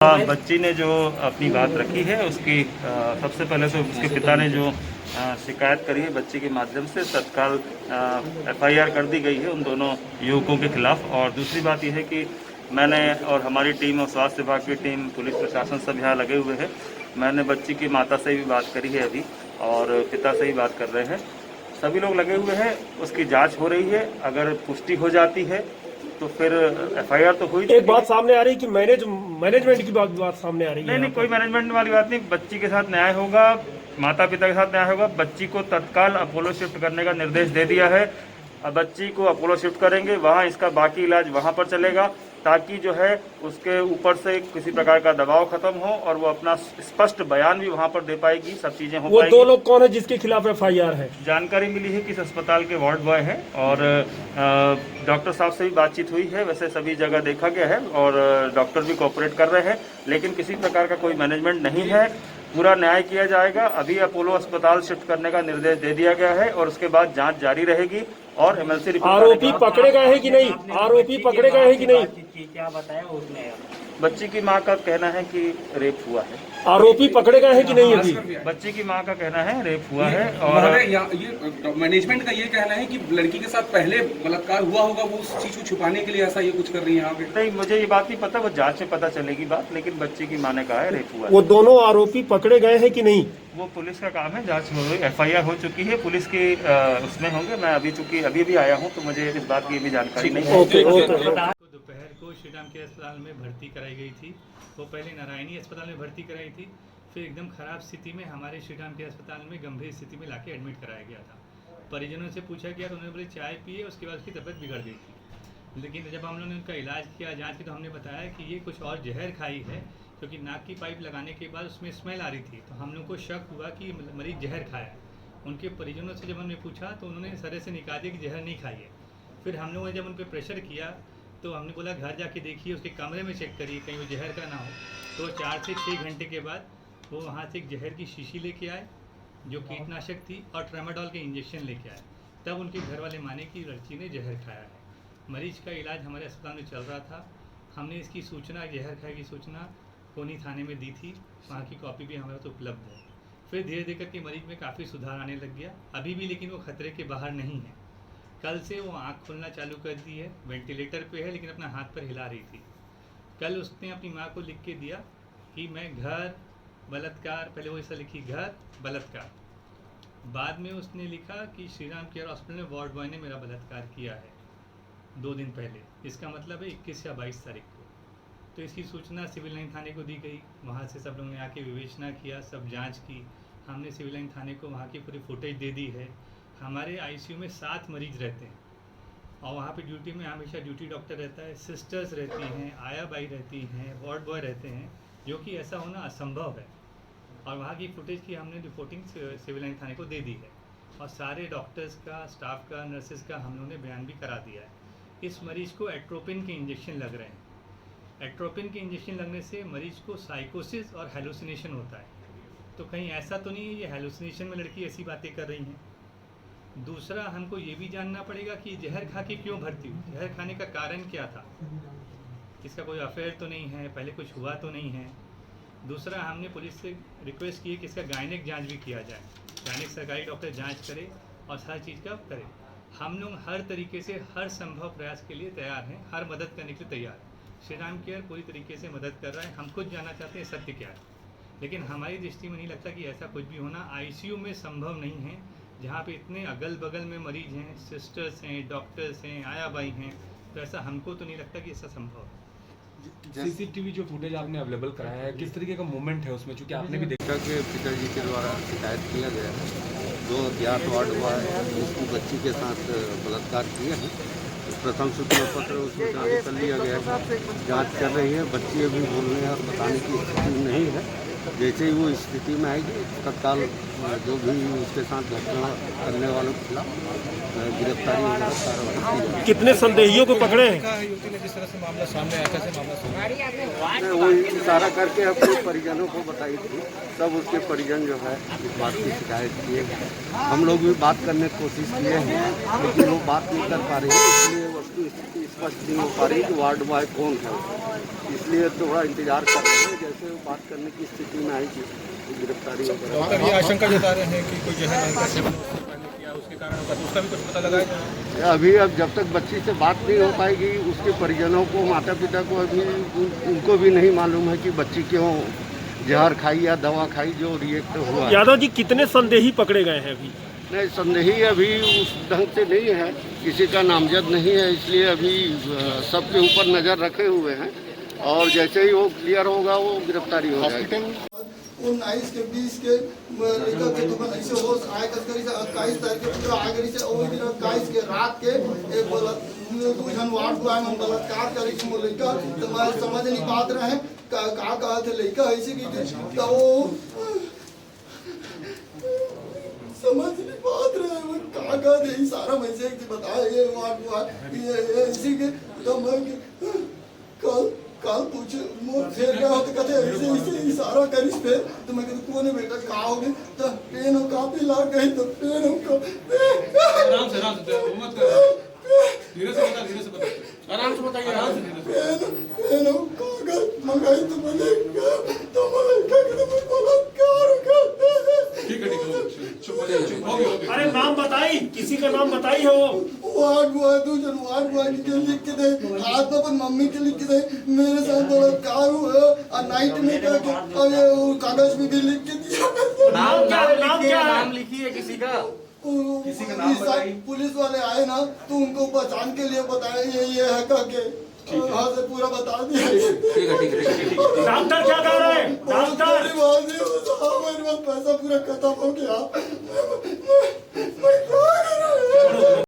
बच्ची ने जो अपनी बात रखी है उसकी सबसे पहले तो उसके पिता ने जो शिकायत करी है बच्ची के माध्यम से तत्काल एफआईआर कर दी गई है उन दोनों युवकों के खिलाफ। और दूसरी बात यह है कि मैंने और हमारी टीम और स्वास्थ्य विभाग की टीम, पुलिस प्रशासन सब यहाँ लगे हुए हैं। मैंने बच्ची की माता से भी बात करी है अभी और पिता से भी बात कर रहे हैं। सभी लोग लगे हुए हैं, उसकी जाँच हो रही है। अगर पुष्टि हो जाती है तो फिर एफआईआर तो हुई। एक बात सामने आ रही है कि मैनेजमेंट की बात सामने आ रही है। नहीं, कोई मैनेजमेंट वाली बात नहीं। बच्ची के साथ न्याय होगा, माता पिता के साथ न्याय होगा। बच्ची को तत्काल अपोलो शिफ्ट करने का निर्देश दे दिया है। अब बच्ची को अपोलो शिफ्ट करेंगे, वहाँ इसका बाकी इलाज वहाँ पर चलेगा ताकि जो है उसके ऊपर से किसी प्रकार का दबाव खत्म हो और वो अपना स्पष्ट बयान भी वहाँ पर दे पाएगी, सब चीजें हो वो पाएगी। दो लोग कौन है जिसके खिलाफ एफआईआर है? जानकारी मिली है कि इस अस्पताल के वार्ड बॉय हैं और डॉक्टर साहब से भी बातचीत हुई है। वैसे सभी जगह देखा गया है और डॉक्टर भी कोऑपरेट कर रहे हैं, लेकिन किसी प्रकार का कोई मैनेजमेंट नहीं है। पूरा न्याय किया जाएगा। अभी अपोलो अस्पताल शिफ्ट करने का निर्देश दे दिया गया है और उसके बाद जांच जारी रहेगी और एमएलसी रिपोर्ट। आरोपी पकड़े गए हैं कि नहीं? आरोपी पकड़े गए हैं कि नहीं? क्या बताया उसने? बच्ची की मां का कहना है कि रेप हुआ है। आरोपी पकड़े गए हैं कि नहीं? अभी बच्ची की मां का कहना है रेप हुआ है। और ये मैनेजमेंट का ये कहना है कि लड़की के साथ पहले बलात्कार हुआ होगा, वो उस चीज को छुपाने के लिए ऐसा ये कुछ कर रही है यहाँ पे। नहीं, मुझे ये बात नहीं पता, वो जांच में पता चलेगी बात, लेकिन बच्ची की मां ने कहा है रेप हुआ है। वो दोनों आरोपी पकड़े गए हैं कि नहीं? वो पुलिस का काम है, जांच हो गई, एफआईआर हो चुकी है, पुलिस के उसमें होंगे। मैं अभी चूंकि अभी भी आया हूँ तो मुझे इस बात की भी जानकारी नहीं है। दोपहर को श्री राम के अस्पताल में भर्ती कराई गई थी। वो पहले नारायणी अस्पताल में भर्ती कराई थी, फिर एकदम ख़राब स्थिति में हमारे श्री राम के अस्पताल में गंभीर स्थिति में लाके एडमिट कराया गया था। परिजनों से पूछा गया तो उन्होंने बोले चाय पिए, उसके बाद उसकी तबीयत बिगड़ गई थी। लेकिन जब हम लोगों ने उनका इलाज किया, जाँच की, तो हमने बताया कि ये कुछ और जहर खाई है, क्योंकि नाक की पाइप लगाने के बाद उसमें स्मेल आ रही थी। तो हम लोग को शक हुआ कि मरीज जहर खाया। उनके परिजनों से जब हमने पूछा तो उन्होंने सरे से निकाल दिया कि जहर नहीं खाई है। फिर हम लोगों ने जब उन पर प्रेशर किया तो हमने बोला घर जाके देखिए, उसके कमरे में चेक करिए कहीं वो जहर का ना हो। तो 4 से 6 घंटे के बाद वो वहाँ से एक जहर की शीशी लेके आए जो कीटनाशक थी और ट्रामाडोल के इंजेक्शन लेके आए। तब उनके घर वाले माने कि लड़की ने जहर खाया है। मरीज का इलाज हमारे अस्पताल में चल रहा था। हमने इसकी सूचना, जहर खाए की सूचना कोनी थाने में दी थी, वहाँ की कॉपी भी हमारे पास उपलब्ध है। फिर धीरे धीरे करके मरीज में काफ़ी सुधार आने लग गया। अभी भी लेकिन वो खतरे के बाहर नहीं है। कल से वो आँख खोलना चालू कर दी है, वेंटिलेटर पे है, लेकिन अपना हाथ पर हिला रही थी। कल उसने अपनी माँ को लिख के दिया कि मैं घर बलात्कार, पहले वो ऐसा लिखी घर बलात्कार, बाद में उसने लिखा कि श्री राम केयर हॉस्पिटल में वार्ड बॉय ने मेरा बलात्कार किया है 2 दिन पहले। इसका मतलब है 21 या 22 तारीख को। तो इसकी सूचना सिविल लाइन थाने को दी गई। वहाँ से सब लोगों ने आके विवेचना किया, सब जांच की। हमने सिविल लाइन थाने को वहाँ की पूरी फुटेज दे दी है। हमारे आईसीयू में 7 मरीज रहते हैं और वहाँ पे ड्यूटी में हमेशा ड्यूटी डॉक्टर रहता है, सिस्टर्स रहती हैं, आया बाई रहती हैं, वार्ड बॉय रहते हैं, जो कि ऐसा होना असंभव है। और वहाँ की फुटेज की हमने रिपोर्टिंग सिविल लाइन थाने को दे दी है और सारे डॉक्टर्स का, स्टाफ का, नर्सेज का हम लोगों ने बयान भी करा दिया है। इस मरीज़ को एट्रोपिन के इंजेक्शन लग रहे हैं। एट्रोपिन के इंजेक्शन लगने से मरीज़ को साइकोसिस और हेलुसिनेशन होता है। तो कहीं ऐसा तो नहीं है ये हेलुसिनेशन में लड़की ऐसी बातें कर रही हैं। दूसरा, हमको ये भी जानना पड़ेगा कि जहर खा के क्यों भर्ती हुई, जहर खाने का कारण क्या था। इसका कोई अफेयर तो नहीं है, पहले कुछ हुआ तो नहीं है। दूसरा, हमने पुलिस से रिक्वेस्ट की है कि इसका गायनिक जांच भी किया जाए, गायनिक सरकारी डॉक्टर जांच करे और हर चीज़ का करे। हम लोग हर तरीके से हर संभव प्रयास के लिए तैयार हैं, हर मदद करने के लिए तैयार हैं। श्री राम केयर पूरी तरीके से मदद कर रहा है। हम खुद जानना चाहते हैं सत्य क्या है, लेकिन हमारी दृष्टि में नहीं लगता कि ऐसा कुछ भी होना आईसीयू में संभव नहीं है, जहाँ पे इतने अगल बगल में मरीज हैं, सिस्टर्स हैं, डॉक्टर्स हैं, आया बाई हैं। तो ऐसा हमको तो नहीं लगता कि ऐसा संभव है। सीसीटीवी जो फुटेज आपने अवेलेबल कराया है, किस तरीके का मूवमेंट है उसमें, चूँकि आपने भी देखा के पिताजी के द्वारा शिकायत किया गया है, जो अज्ञात वार्ड हुआ है उसकी बच्ची के साथ बलात्कार किया है। प्रथम सूचना पत्र उसमें जारी कर लिया गया है, जांच कर रही है। बच्ची अभी बोलने और बताने की स्थिति में नहीं है। जैसे ही वो स्थिति में आएगी तत्काल जो भी उसके साथ घटना करने वालों के खिलाफ गिरफ्तारी वगैरह कार्रवाई। कितने संदेहियों को पकड़े हैं? युवती ने जिस तरह से मामला सामने आया, कैसे मामला सामने वो इशारा करके अपने परिजनों को बताई थी। सब उसके परिजन जो है इस बात की शिकायत किए। हम लोग भी बात करने की कोशिश किए हैं, लेकिन वो बात नहीं कर पा रही है, इसलिए वो स्थिति स्पष्ट नहीं हो पा रही कि वार्ड बॉय कौन है, इसलिए थोड़ा इंतजार कर रहे हैं। जैसे बात करने की स्थिति में आएगी तो गिरफ्तारी होगी। ये आशंका जता रहे हैं कि कोई जहर का सेवन उससे पहले किया, उसके कारण उसका भी कुछ पता लगा है? अभी अब जब तक बच्ची से बात नहीं हो पाएगी, उसके परिजनों को, माता पिता को अभी उनको भी नहीं मालूम है कि बच्ची क्यों जहर खाई या दवा खाई जो रिएक्ट हुआ। यादव जी, कितने संदेही पकड़े गए हैं अभी? नहीं, संदेही अभी उस ढंग से नहीं है, किसी का नामजद नहीं है, इसलिए अभी सबके ऊपर नज़र रखे हुए हैं और जैसे ही वो क्लियर होगा वो गिरफ्तारी हो जाएगी। 19 के 20 के लड़का के तो ऐसे होश आए करी से 21 तारीख के पूरा आगरी से ओई दिन 21 के रात के एक दूजन वार्ड को आए हम बलात्कार करी से लड़का तो मैं समझ नहीं पात रहे का कहा थे लड़का ऐसे की तो वो समझ नहीं पात रहे वो का थे सारा मैं से बताया ये वार्ड ये इसी के तो मैं कल पूछ फिर क्या होता कहते ऐसे इशारा करिस फिर तो मैं कहते कौन है बेटा का हो गए तो पेन हो काफी लाग गई तो पेन हो आराम से मत कर, धीरे से बता, आराम से बताइए, आराम से। पेन हो कागज मंगाई तो मैंने तो मैं क्या कहते मैं बलात्कार ठीक है, चुप हो गए। अरे नाम बताई, किसी का नाम बताई हो? वार्ड बॉय दूसरे वार्ड बॉय के लिख के दे, आज तो अपन मम्मी के लिख के दे, मेरे साथ बलात्कार हुआ और नाइट में क्या और ये कागज में भी लिख के दिया। नाम क्या है? नाम क्या है? नाम लिखिए किसी का पुलिस वाले आए ना तो उनको पहचान के लिए बताया ये है करके हाँ से पूरा बता दिया। डॉक्टर क्या कह रहे हैं? डॉक्टर मेरे पास पैसा पूरा खत्म हो गया। मैं